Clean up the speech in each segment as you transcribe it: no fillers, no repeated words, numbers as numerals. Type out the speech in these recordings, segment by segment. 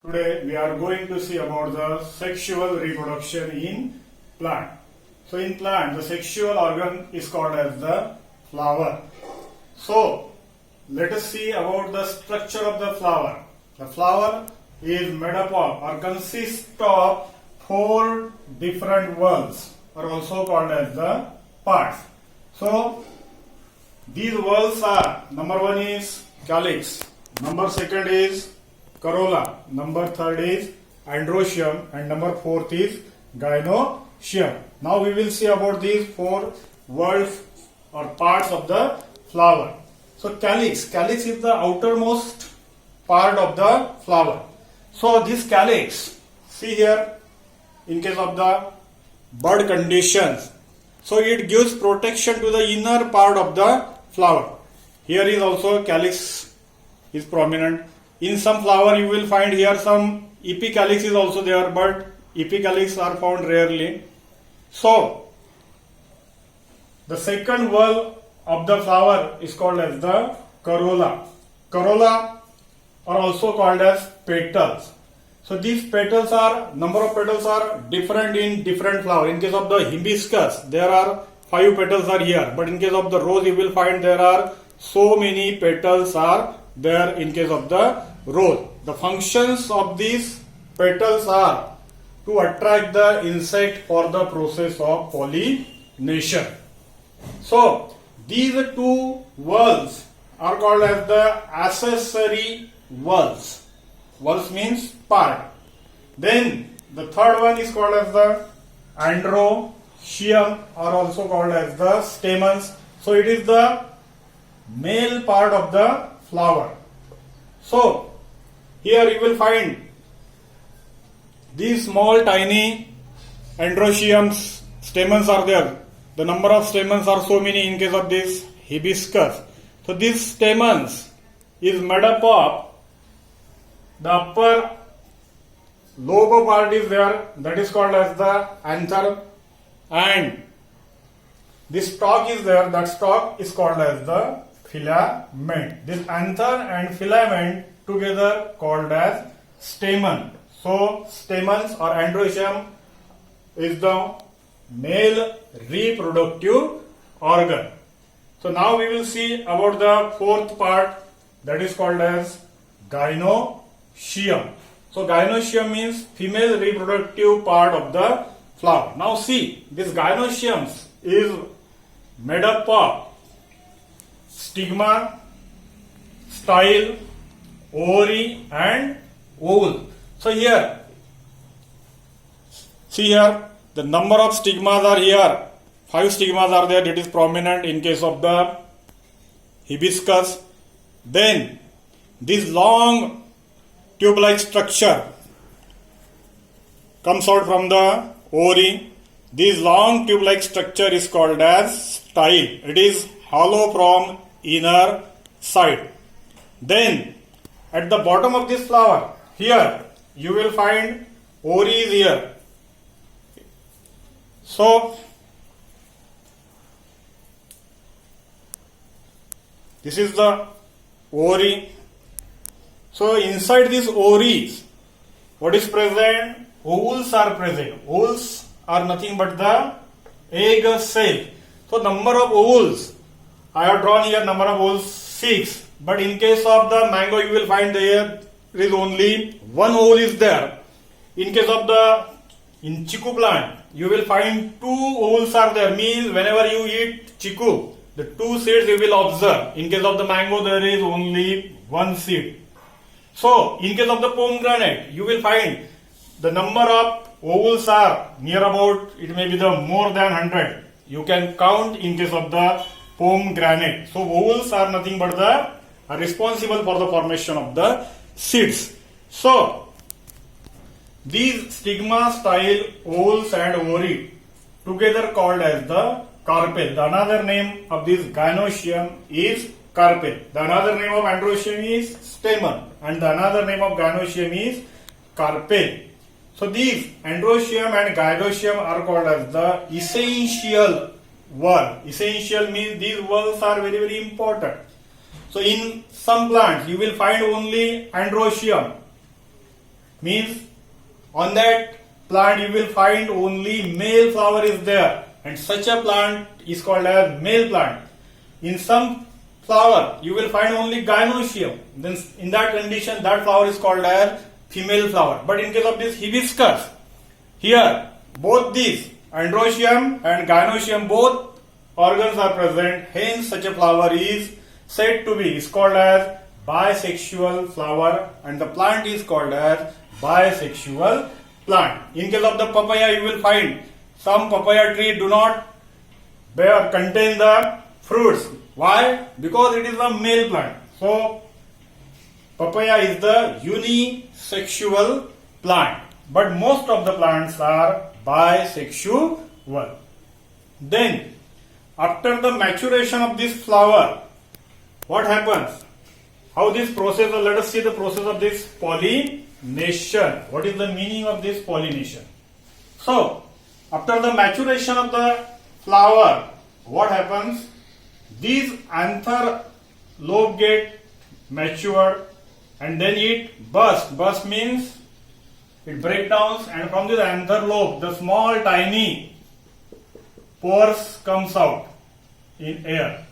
Today we are going to see about the sexual reproduction in plant. So in plant the sexual organ is called as the flower. So let us see about the structure of the flower. The flower is made up of or consists of four different whorls are also called as the parts. So these whorls are, number one is calyx, number second is corolla, number third is androecium, and number fourth is gynoecium. Now we will see about these four whorls or parts of the flower. So calyx is the outermost part of the flower. So this calyx, see here, in case of the bud conditions, so it gives protection to the inner part of the flower. Here is also calyx is prominent. In some flower you will find here some epicalyx is also there, but epicalyx are found rarely. So the second whorl of the flower is called as the corolla. Corolla are also called as petals. So these petals are, number of petals are different in different flower. In case of the hibiscus there are 5 petals are here, but in case of the rose you will find there are so many petals are there in case of the rose. The functions of these petals are to attract the insect for the process of pollination. So these two whorls are called as the accessory whorls. Whorls means part. Then the third one is called as the androecium, or also called as the stamens. So it is the male part of the flower. So here you will find these small tiny androeciums stamens are there. The number of stamens are so many in case of this hibiscus. So these stamens is made up of the upper lobe part is there, that is called as the anther, and this stalk is there, that stalk is called as the filament. This anther and filament together called as stamen. So stamens or androecium is the male reproductive organ. So now we will see about the fourth part, that is called as gynoecium. So gynoecium means female reproductive part of the flower. Now see, this gynoecium is made up of stigma, style, ovary and ovule. So here, see here, the number of stigmas are here. 5 stigmas are there, that is prominent in case of the hibiscus. Then this long tube-like structure comes out from the ovary. This long tube-like structure is called as style. It is hollow from inner side. Then at the bottom of this flower, here you will find ovary is here. So this is the ovary. So inside these ovaries, what is present? Ovules are present. Ovules are nothing but the egg cell. So number of ovules, I have drawn here number of ovules 6. But in case of the mango, you will find there is only one ovule is there. In case of the chiku plant, you will find 2 ovules are there. Means whenever you eat chiku, the 2 seeds you will observe. In case of the mango, there is only 1 seed. So in case of the pomegranate, you will find the number of ovules are near about, it may be the more than 100. You can count in case of the pomegranate. So ovules are nothing but the are responsible for the formation of the seeds. So these stigma, style, ovules and ovary together called as the carpel. The another name of this gynoecium is carpel. The another name of androecium is stamen, and the another name of gynoecium is carpel. So these androecium and gynoecium are called as the essential whorl. Essential means these whorls are very, very important. So in some plants you will find only androecium. Means on that plant you will find only male flower is there, and such a plant is called as male plant. In some flower you will find only gynoecium, then in that condition that flower is called as female flower. But in case of this hibiscus, here both these androecium and gynoecium, both organs are present, hence such a flower is said to be, is called as bisexual flower, and the plant is called as bisexual plant. In case of the papaya, you will find some papaya tree do not contain the fruits. Why? Because it is a male plant. So papaya is the unisexual plant, but most of the plants are bisexual. Then after the maturation of this flower, what happens? How this process, let us see the process of this pollination. What is the meaning of this pollination? So, after the maturation of the flower, what happens? These anther lobe get matured and then it bursts. Burst means it breaks down, and from this anther lobe, the small tiny pores comes out in air.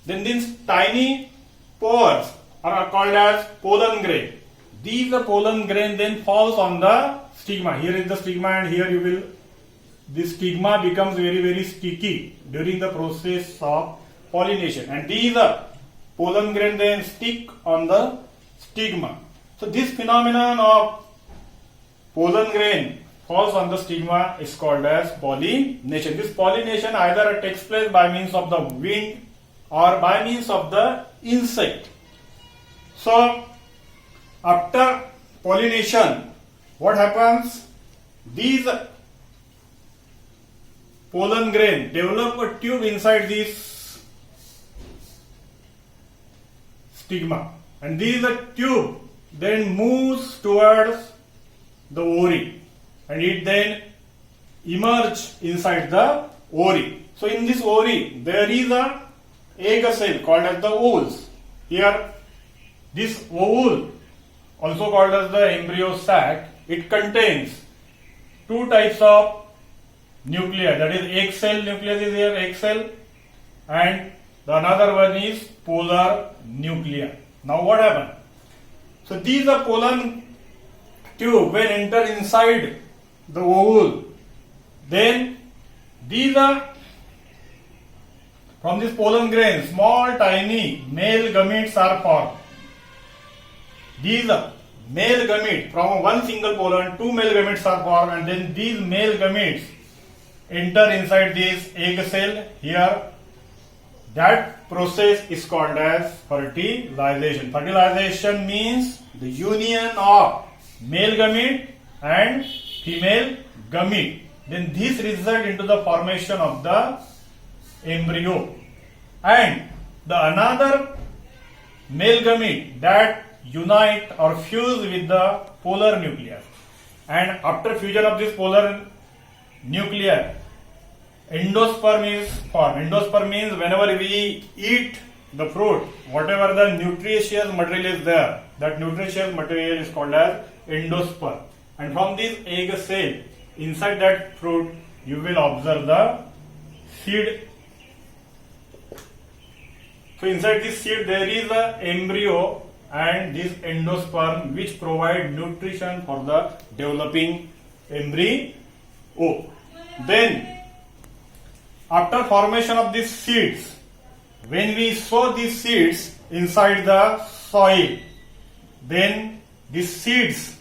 Then these tiny pores are called as pollen grain. These pollen grain then falls on the stigma. Here is the stigma, and here you will, this stigma becomes very sticky during the process of pollination, and these pollen grain then stick on the stigma. So this phenomenon of pollen grain falls on the stigma is called as pollination. This pollination either takes place by means of the wind or by means of the insect. So after pollination, what happens? These pollen grain develop a tube inside this stigma, and this tube then moves towards the ovary, and it then emerge inside the ovary. So in this ovary there is a egg cell called as the ovules. Here this ovule, also called as the embryo sac, it contains two types of nuclei, that is egg cell nucleus is here, egg cell, and the another one is polar nuclei. Now what happened? So these are pollen tube when enter inside the ovule, then these are from this pollen grain small tiny male gametes are formed. These male gametes, from one single pollen, two male gametes are formed, and then these male gametes enter inside this egg cell here. That process is called as fertilization. Fertilization means the union of male gamete and female gamete. Then this result into the formation of the embryo, and the another male gamete that unite or fuse with the polar nucleus, and after fusion of this polar nucleus, endosperm is formed. Endosperm means whenever we eat the fruit, whatever the nutritious material is there, that nutritious material is called as endosperm, and from this egg cell inside that fruit you will observe the seed. So inside this seed there is a embryo and this endosperm which provide nutrition for the developing embryo. Then after formation of these seeds, when we sow these seeds inside the soil, then these seeds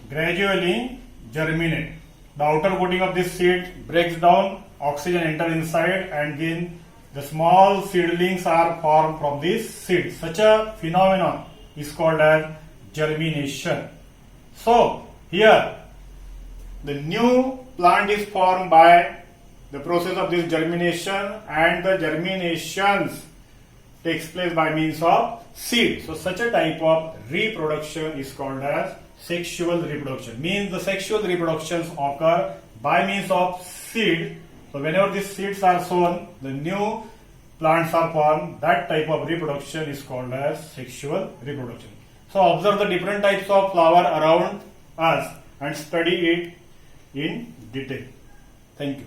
gradually germinate. The outer coating of this seed breaks down, oxygen enter inside, and then the small seedlings are formed from this seed. Such a phenomenon is called as germination. So here the new plant is formed by the process of this germination, and the germinations takes place by means of seed. So such a type of reproduction is called as sexual reproduction. Means the sexual reproductions occur by means of seed. So whenever these seeds are sown, the new plants are formed. That type of reproduction is called as sexual reproduction. So observe the different types of flower around us and study it in detail. Thank you.